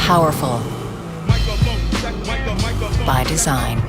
Powerful. By design.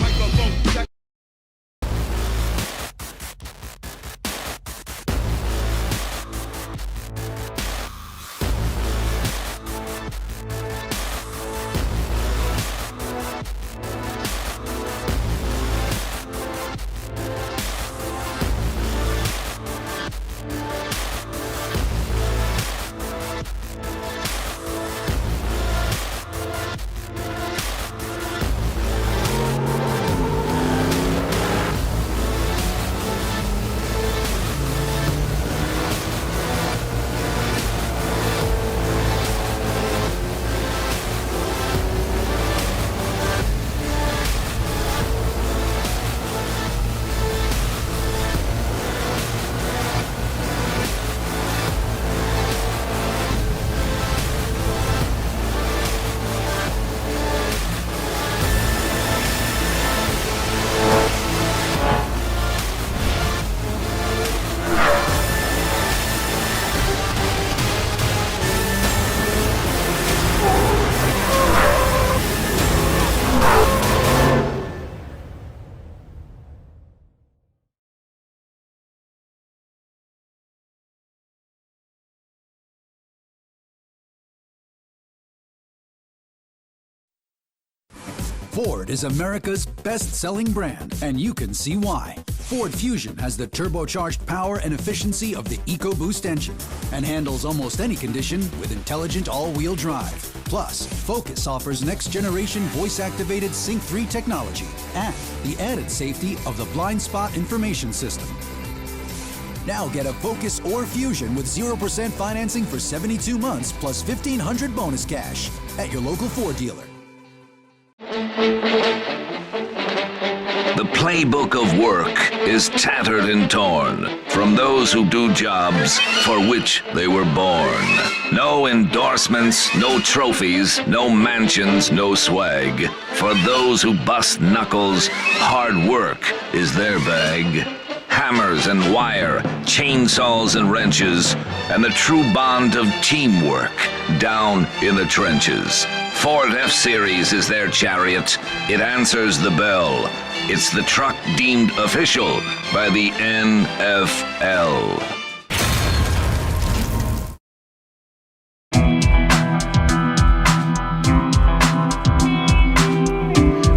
Ford is America's best-selling brand, and you can see why. Ford Fusion has the turbocharged power and efficiency of the EcoBoost engine and handles almost any condition with intelligent all-wheel drive. Plus, Focus offers next-generation voice-activated Sync 3 technology and the added safety of the blind spot information system. Now get a Focus or Fusion with 0% financing for 72 months plus $1,500 bonus cash at your local Ford dealer. The playbook of work is tattered and torn from those who do jobs for which they were born. No endorsements, no trophies, no mansions, no swag. For those who bust knuckles, hard work is their bag. Hammers and wire, chainsaws and wrenches, and the true bond of teamwork down in the trenches. Ford F-Series is their chariot. It answers the bell. It's the truck deemed official by the NFL.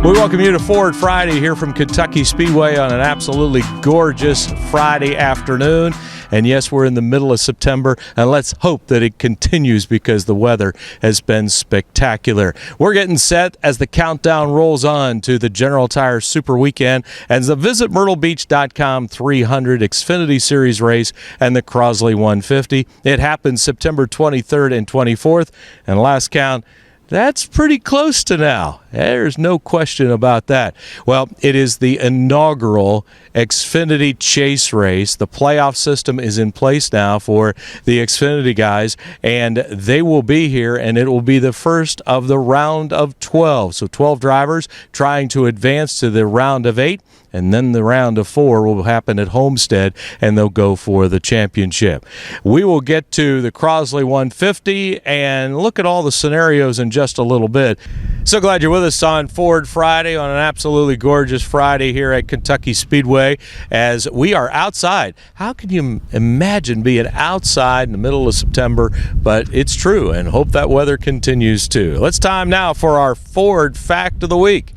We welcome you to Ford Friday here from Kentucky Speedway on an absolutely gorgeous Friday afternoon. And yes, we're in the middle of September, and let's hope that it continues because the weather has been spectacular. We're getting set as the countdown rolls on to the General Tire Super Weekend and the Visit MyrtleBeach.com 300 Xfinity Series race and the Crosley 150. It happens September 23rd and 24th, and last count, that's pretty close to now. There's no question about that. Well, it is the inaugural Xfinity Chase race. The playoff system is in place now for the Xfinity guys, and they will be here, and it will be the first of the round of 12. So 12 drivers trying to advance to the round of 8. And then the round of 4 will happen at Homestead, and they'll go for the championship. We will get to the Crosley 150 and look at all the scenarios in just a little bit. So glad you're with us on Ford Friday on an absolutely gorgeous Friday here at Kentucky Speedway as we are outside. How can you imagine being outside in the middle of September? But it's true, and hope that weather continues too. Let's time now for our Ford Fact of the Week.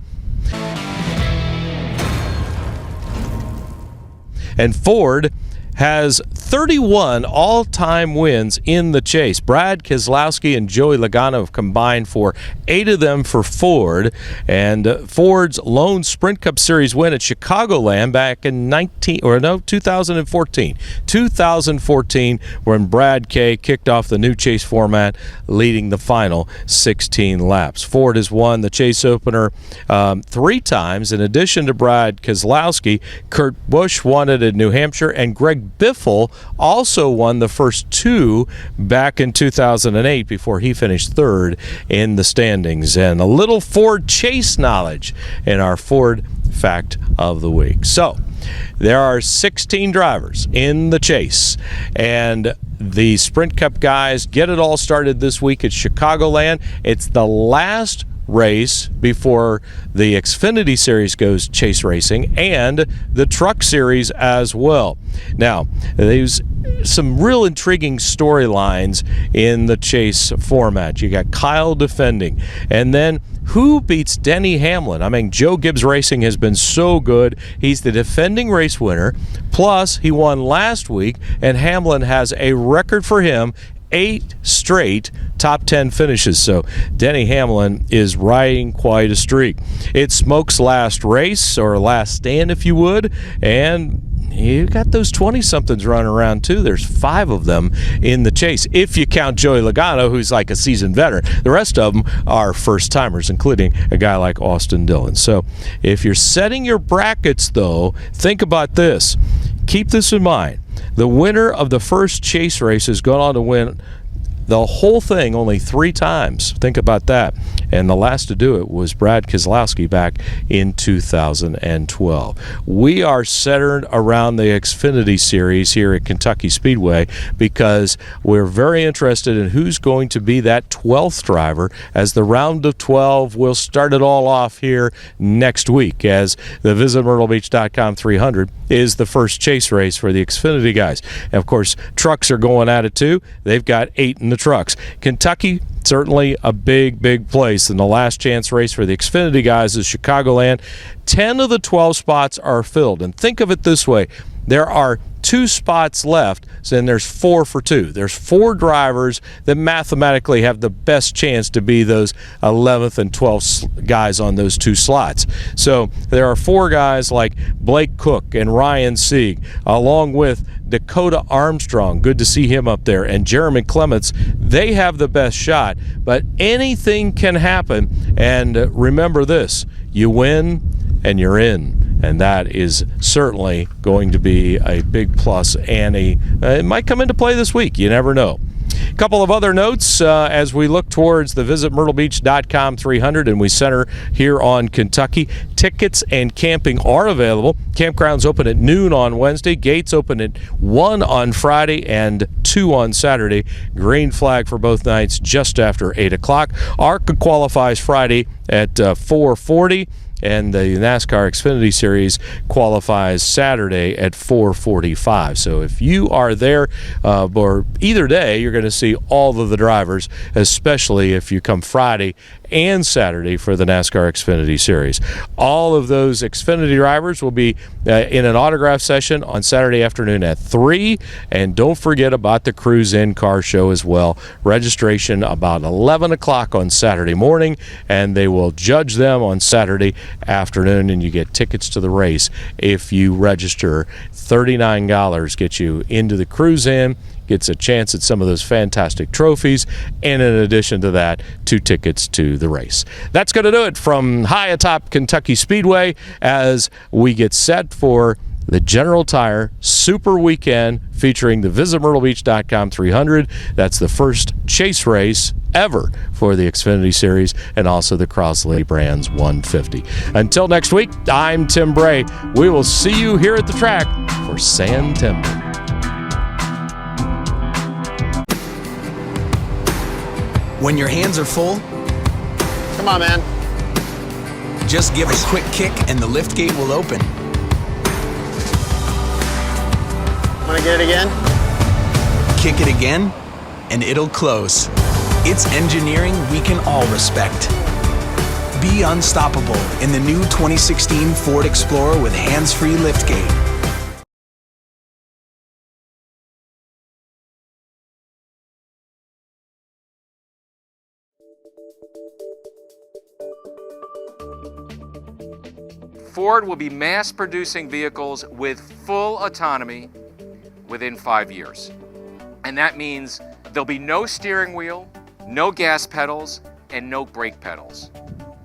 And Ford has 31 all-time wins in the chase. Brad Keselowski and Joey Logano have combined for 8 of them for Ford. And Ford's lone Sprint Cup Series win at Chicagoland back in 2014. 2014, when Brad K kicked off the new chase format, leading the final 16 laps. Ford has won the chase opener 3 times. In addition to Brad Keselowski, Kurt Busch won it in New Hampshire, and Greg Biffle also won the first 2 back in 2008 before he finished 3rd in the standings. And a little Ford chase knowledge in our Ford Fact of the Week. So there are 16 drivers in the chase, and the Sprint Cup guys get it all started this week at Chicagoland. It's the last race before the Xfinity Series goes chase racing and the Truck Series as well. Now, there's some real intriguing storylines in the chase format. You got Kyle defending, and then who beats Denny Hamlin? I mean, Joe Gibbs Racing has been so good. He's the defending race winner, plus he won last week, and Hamlin has a record for him, 8 straight top 10 finishes. So Denny Hamlin is riding quite a streak. It's Smoke's last race, or last stand if you would, and you got those 20-somethings running around too. There's 5 of them in the chase, if you count Joey Logano, who's like a seasoned veteran. The rest of them are first-timers, including a guy like Austin Dillon. So if you're setting your brackets, though, think about this. Keep this in mind. The winner of the first chase race has gone on to win the whole thing only 3 times. Think about that. And the last to do it was Brad Keselowski back in 2012. We are centered around the Xfinity Series here at Kentucky Speedway because we're very interested in who's going to be that 12th driver, as the round of 12 will start it all off here next week, as the VisitMyrtleBeach.com 300 is the first chase race for the Xfinity guys. And of course, trucks are going at it too. They've got 8 in the trucks. Kentucky, certainly a big place. And the last chance race for the Xfinity guys is Chicagoland. 10 of the 12 spots are filled. And think of it this way. There are 2 spots left, so then there's 4 for 2. There's 4 drivers that mathematically have the best chance to be those 11th and 12th guys on those 2 slots. So there are 4 guys like Blake Cook and Ryan Sieg, along with Dakota Armstrong. Good to see him up there. And Jeremy Clements. They have the best shot, but anything can happen. And remember this, you win and you're in. And that is certainly going to be a big plus, and it might come into play this week. You never know. A couple of other notes as we look towards the VisitMyrtleBeach.com 300 and we center here on Kentucky. Tickets and camping are available. Campgrounds open at noon on Wednesday. Gates open at 1 on Friday and 2 on Saturday. Green flag for both nights just after 8 o'clock. ARCA qualifies Friday at 4:40. And the NASCAR Xfinity Series qualifies Saturday at 4:45. So if you are there or either day, you're going to see all of the drivers, especially if you come Friday and Saturday for the NASCAR Xfinity Series. All of those Xfinity drivers will be in an autograph session on Saturday afternoon at 3. And don't forget about the Cruise In Car Show as well. Registration about 11 o'clock on Saturday morning, and they will judge them on Saturday afternoon, and you get tickets to the race if you register. $39 gets you into the Cruise In, gets a chance at some of those fantastic trophies, and in addition to that, 2 tickets to the race. That's going to do it from high atop Kentucky Speedway as we get set for the General Tire Super Weekend featuring the VisitMyrtleBeach.com 300. That's the first chase race ever for the Xfinity Series, and also the Crosley Brands 150. Until next week, I'm Tim Bray. We will see you here at the track for Sand Timber. When your hands are full, come on, man. Just give a quick kick and the lift gate will open. Want to get it again? Kick it again, and it'll close. It's engineering we can all respect. Be unstoppable in the new 2016 Ford Explorer with hands-free liftgate. Ford will be mass producing vehicles with full autonomy within 5 years. And that means there'll be no steering wheel, no gas pedals, and no brake pedals.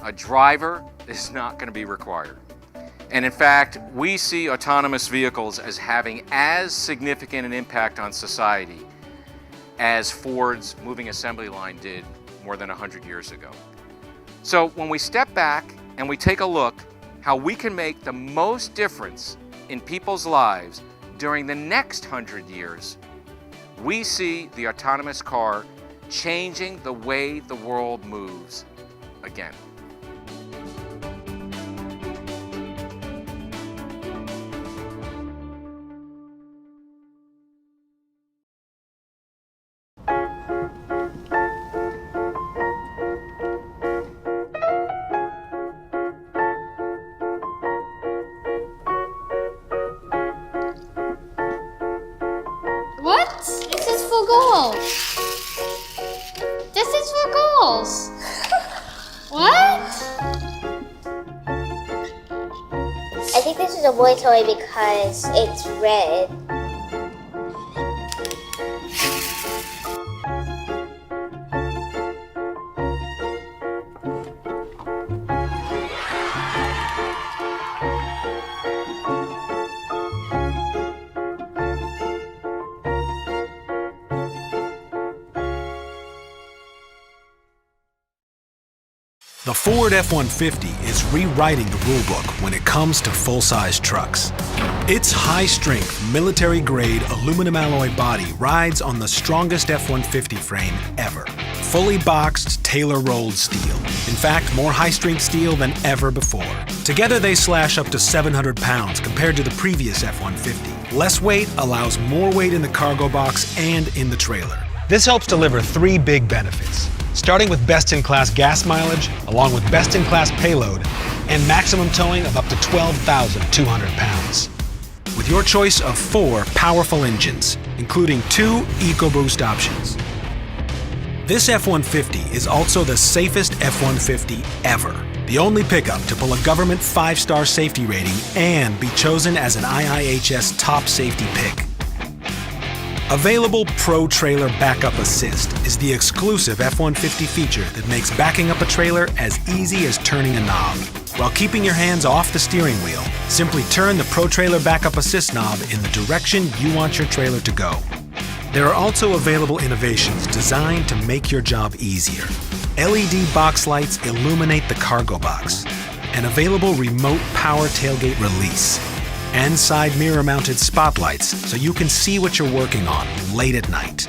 A driver is not going to be required. And in fact, we see autonomous vehicles as having as significant an impact on society as Ford's moving assembly line did more than 100 years ago. So when we step back and we take a look how we can make the most difference in people's lives during the next 100 years, we see the autonomous car changing the way the world moves again. What? This is for goals. This is for goals. What? I think this is a boy toy because it's red. The Ford F-150 is rewriting the rulebook when it comes to full-size trucks. Its high-strength, military-grade aluminum alloy body rides on the strongest F-150 frame ever. Fully boxed, tailor-rolled steel. In fact, more high-strength steel than ever before. Together they slash up to 700 pounds compared to the previous F-150. Less weight allows more weight in the cargo box and in the trailer. This helps deliver three big benefits. Starting with best-in-class gas mileage, along with best-in-class payload, and maximum towing of up to 12,200 pounds. With your choice of 4 powerful engines, including 2 EcoBoost options. This F-150 is also the safest F-150 ever. The only pickup to pull a government 5-star safety rating and be chosen as an IIHS top safety pick. Available Pro Trailer Backup Assist is the exclusive F-150 feature that makes backing up a trailer as easy as turning a knob. While keeping your hands off the steering wheel, simply turn the Pro Trailer Backup Assist knob in the direction you want your trailer to go. There are also available innovations designed to make your job easier. LED box lights illuminate the cargo box. An available remote power tailgate release. And side mirror-mounted spotlights so you can see what you're working on late at night.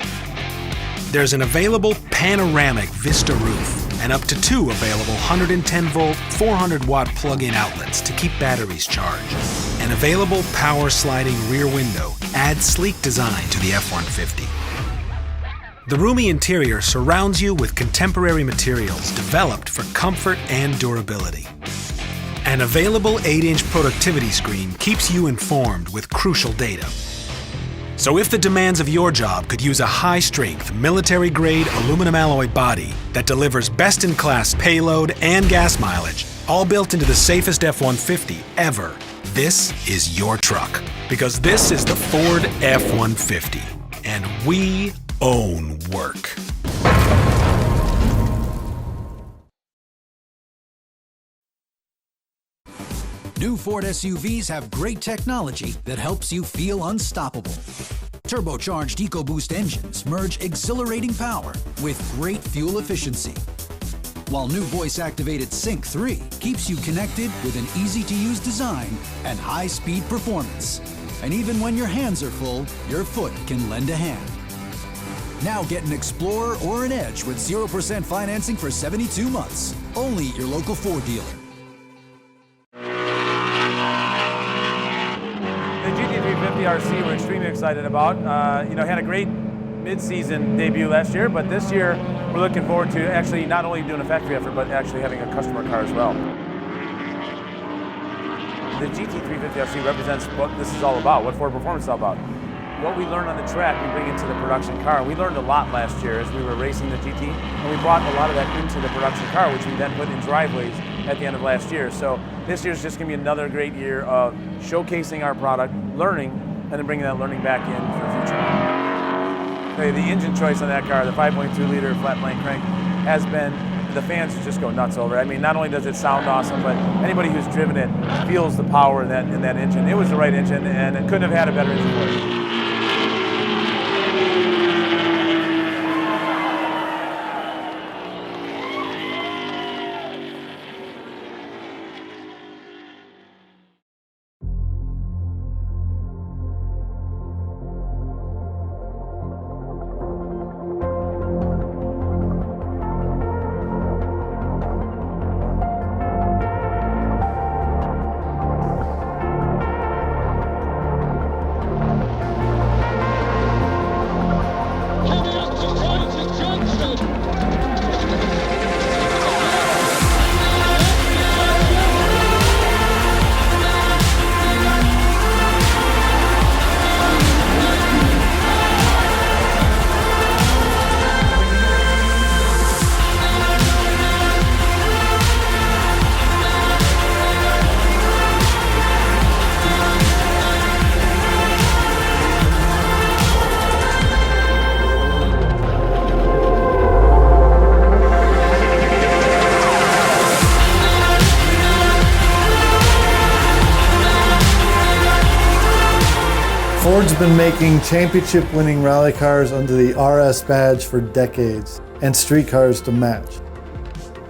There's an available panoramic Vista roof and up to 2 available 110-volt, 400-watt plug-in outlets to keep batteries charged. An available power-sliding rear window adds sleek design to the F-150. The roomy interior surrounds you with contemporary materials developed for comfort and durability. An available 8-inch productivity screen keeps you informed with crucial data. So if the demands of your job could use a high-strength, military-grade aluminum alloy body that delivers best-in-class payload and gas mileage, all built into the safest F-150 ever, this is your truck. Because this is the Ford F-150, and we own work. New Ford SUVs have great technology that helps you feel unstoppable. Turbocharged EcoBoost engines merge exhilarating power with great fuel efficiency. While new voice-activated Sync 3 keeps you connected with an easy-to-use design and high-speed performance. And even when your hands are full, your foot can lend a hand. Now get an Explorer or an Edge with 0% financing for 72 months. Only at your local Ford dealer. The GT350 RC we're extremely excited about. Had a great mid-season debut last year, but this year we're looking forward to actually not only doing a factory effort, but actually having a customer car as well. The GT350 RC represents what this is all about, what Ford Performance is all about. What we learned on the track, we bring into the production car. We learned a lot last year as we were racing the GT, and we brought a lot of that into the production car, which we then put in driveways at the end of last year. So this year's just gonna be another great year of showcasing our product, learning, and then bringing that learning back in for the future. The engine choice on that car, the 5.2-liter flat blank crank, has been, the fans just go nuts over it. I mean, not only does it sound awesome, but anybody who's driven it feels the power in that engine. It was the right engine, and it couldn't have had a better engine for it. Ford's been making championship-winning rally cars under the RS badge for decades, and street cars to match.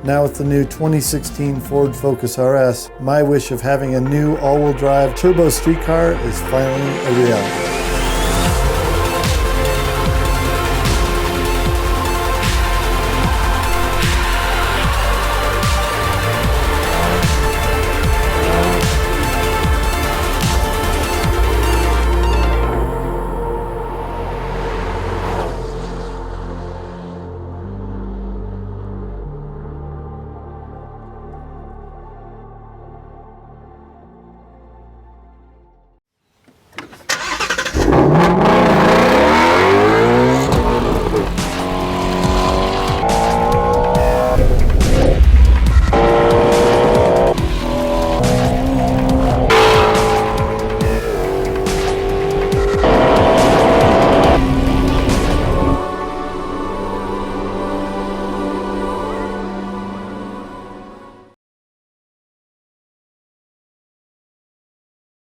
Now with the new 2016 Ford Focus RS, my wish of having a new all-wheel drive turbo street car is finally a reality.